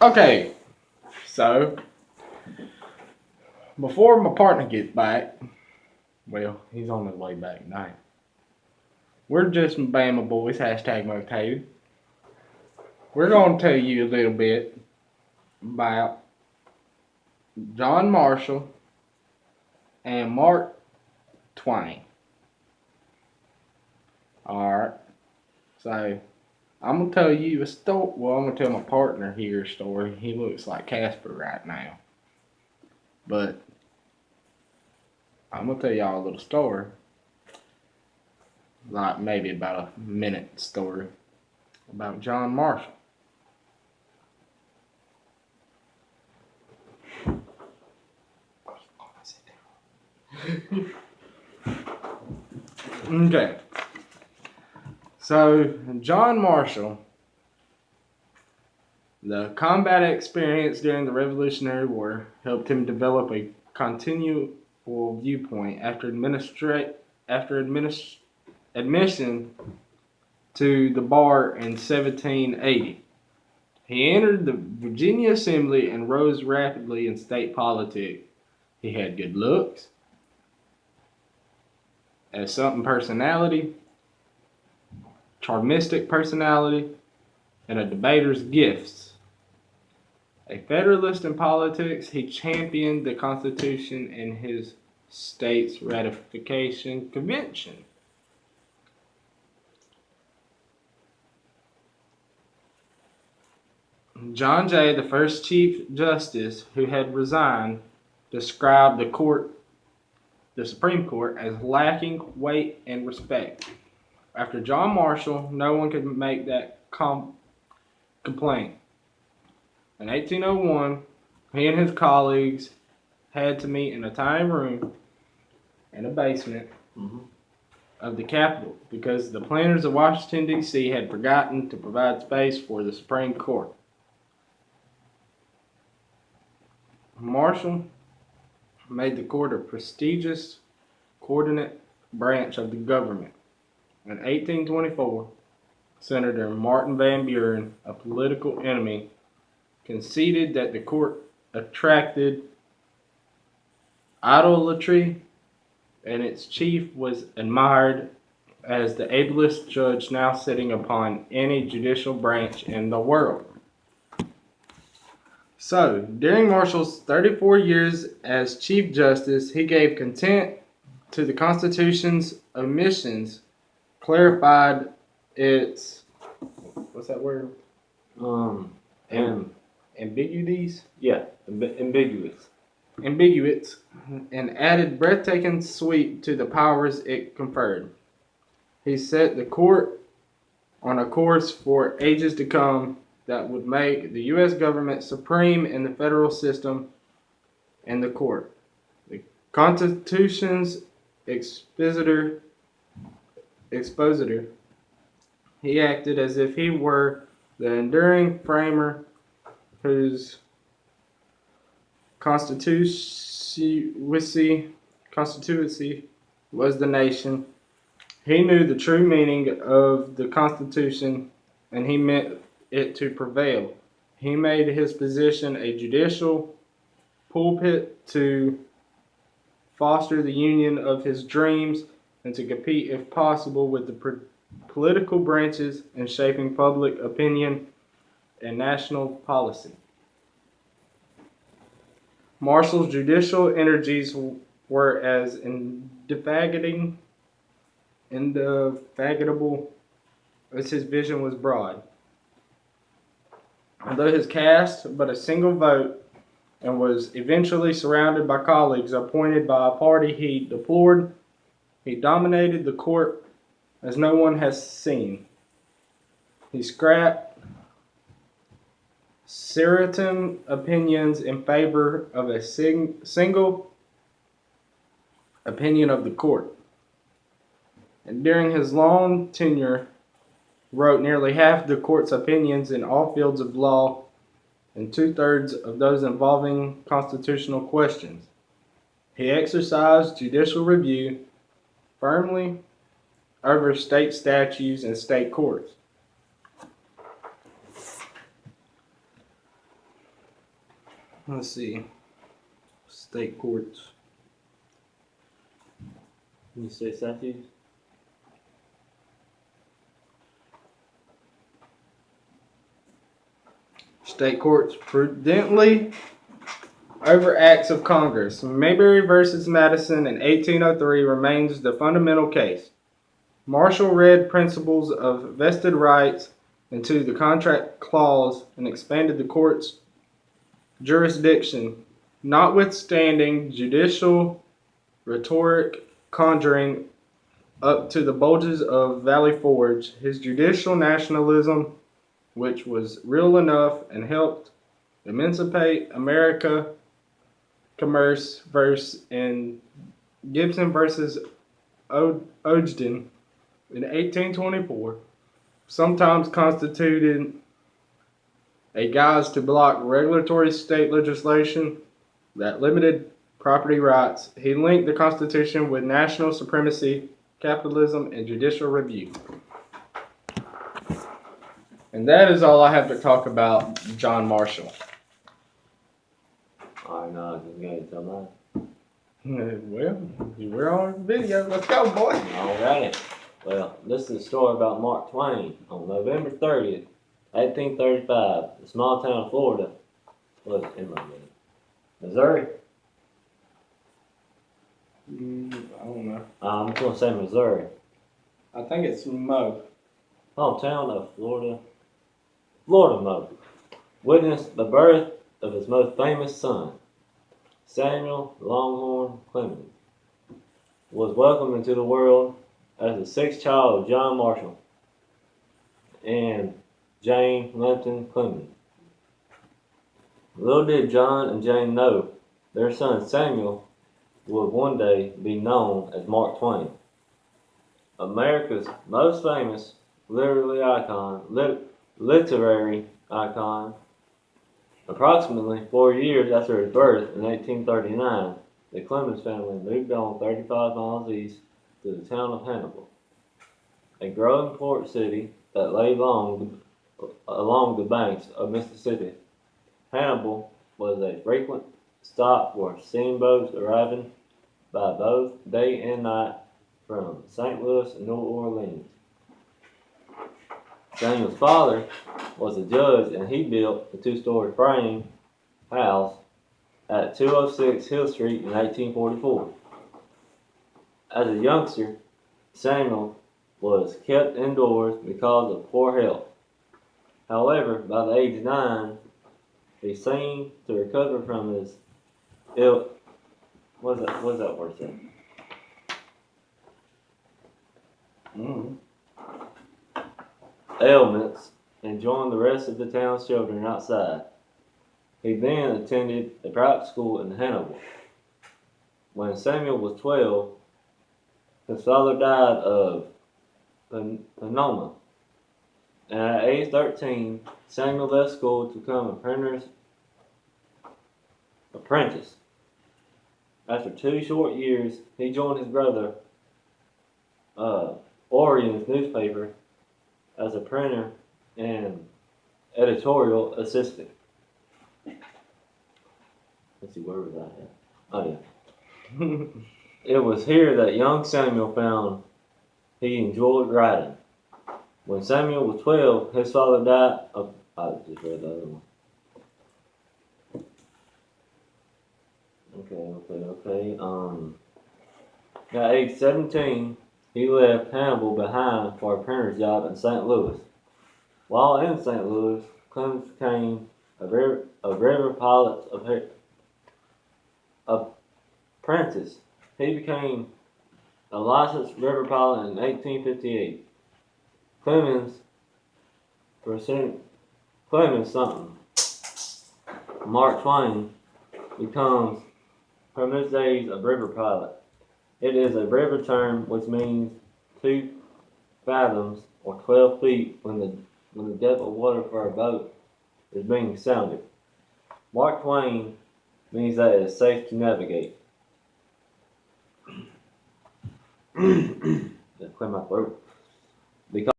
Okay, so before my partner gets back, well, he's on his way back now. We're just Bama boys, hashtag motivated. We're going to tell you a little bit about John Marshall and Mark Twain. Alright, so I'm going to tell you a story. Well, I'm going to tell my partner here a story. He looks like Casper right now. But I'm going to tell y'all a little story. Like maybe about a minute story about John Marshall. Okay. So, John Marshall, the combat experience during the Revolutionary War helped him develop a continual viewpoint after admission to the bar in 1780. He entered the Virginia Assembly and rose rapidly in state politics. He had good looks, a something personality, charmistic personality, and a debater's gifts. A Federalist in politics, he championed the Constitution in his state's ratification convention. John Jay, the first Chief Justice who had resigned, described the Supreme Court, as lacking weight and respect. After John Marshall, no one could make that complaint. In 1801, he and his colleagues had to meet in a tiny room in a basement of the Capitol because the planners of Washington, D.C. had forgotten to provide space for the Supreme Court. Marshall made the court a prestigious coordinate branch of the government. In 1824, Senator Martin Van Buren, a political enemy, conceded that the court attracted idolatry and its chief was admired as the ablest judge now sitting upon any judicial branch in the world. So, during Marshall's 34 years as Chief Justice, he gave content to the Constitution's omissions, clarified its, what's that word? Ambiguities? Yeah, ambiguous. Ambiguous, and added breathtaking sweep to the powers it conferred. He set the court on a course for ages to come that would make the U.S. government supreme in the federal system and the court. The Constitution's expositor, he acted as if he were the enduring framer whose constituency was the nation. He knew the true meaning of the Constitution, and he meant it to prevail. He made his position a judicial pulpit to foster the union of his dreams and to compete, if possible, with the political branches in shaping public opinion and national policy. Marshall's judicial energies were as indefatigable as his vision was broad. Although his cast but a single vote and was eventually surrounded by colleagues appointed by a party he deplored, he dominated the court as no one has seen. He scrapped certain opinions in favor of a single opinion of the court. And during his long tenure, wrote nearly half the court's opinions in all fields of law and 2/3 of those involving constitutional questions. He exercised judicial review firmly over state statutes and state courts. Let's see. State courts. You say statutes? State courts prudently over acts of Congress. Mayberry versus Madison in 1803 remains the fundamental case. Marshall read principles of vested rights into the contract clause and expanded the court's jurisdiction, notwithstanding judicial rhetoric conjuring up to the bulges of Valley Forge. His judicial nationalism, which was real enough and helped emancipate America, commerce verse in Gibson versus Ogden in 1824, sometimes constituted a guise to block regulatory state legislation that limited property rights. He linked the Constitution with national supremacy, capitalism, and judicial review. And that is all I have to talk about John Marshall. Alright, now I just gotta tell mine. Well, we're on video. Let's go, boy. Alrighty. Well, this is a story about Mark Twain. On November 30th, 1835, the small town of Florida was in Missouri. I don't know. I'm just gonna say Missouri. I think it's Mo. Hometown of Florida Mo, witnessed the birth of his most famous son, Samuel Longhorn Clemens, was welcomed into the world as the sixth child of John Marshall and Jane Lipton Clemens. Little did John and Jane know their son Samuel would one day be known as Mark Twain, America's most famous literary icon. Approximately 4 years after his birth in 1839, the Clemens family moved on 35 miles east to the town of Hannibal, a growing port city that lay along the banks of Mississippi. Hannibal was a frequent stop for steamboats arriving by both day and night from St. Louis and New Orleans. Samuel's father was a judge, and he built a two-story frame house at 206 Hill Street in 1844. As a youngster, Samuel was kept indoors because of poor health. However, by the age of 9, he seemed to recover from his what's that word say? Ailments and joined the rest of the town's children outside. He then attended a private school in Hannibal. When Samuel was 12, his father died of pneumonia, and at age 13, Samuel left school to become a printer's apprentice. After 2 short years, he joined his brother, Orion's newspaper, as a printer and editorial assistant. Let's see, where was I at? Oh yeah. It was here that young Samuel found he enjoyed writing. When Samuel was 12, his father died of, I just read the other one. Okay. At age 17, he left Hannibal behind for a printer's job in St. Louis. While in St. Louis, Clemens became a river pilot's apprentice. He became a licensed river pilot in 1858. Clemens something. Mark Twain becomes, from his days, a river pilot. It is a river term which means 2 fathoms or 12 feet when the depth of water for a boat is being sounded. Mark Twain means that it is safe to navigate. Just clear my throat.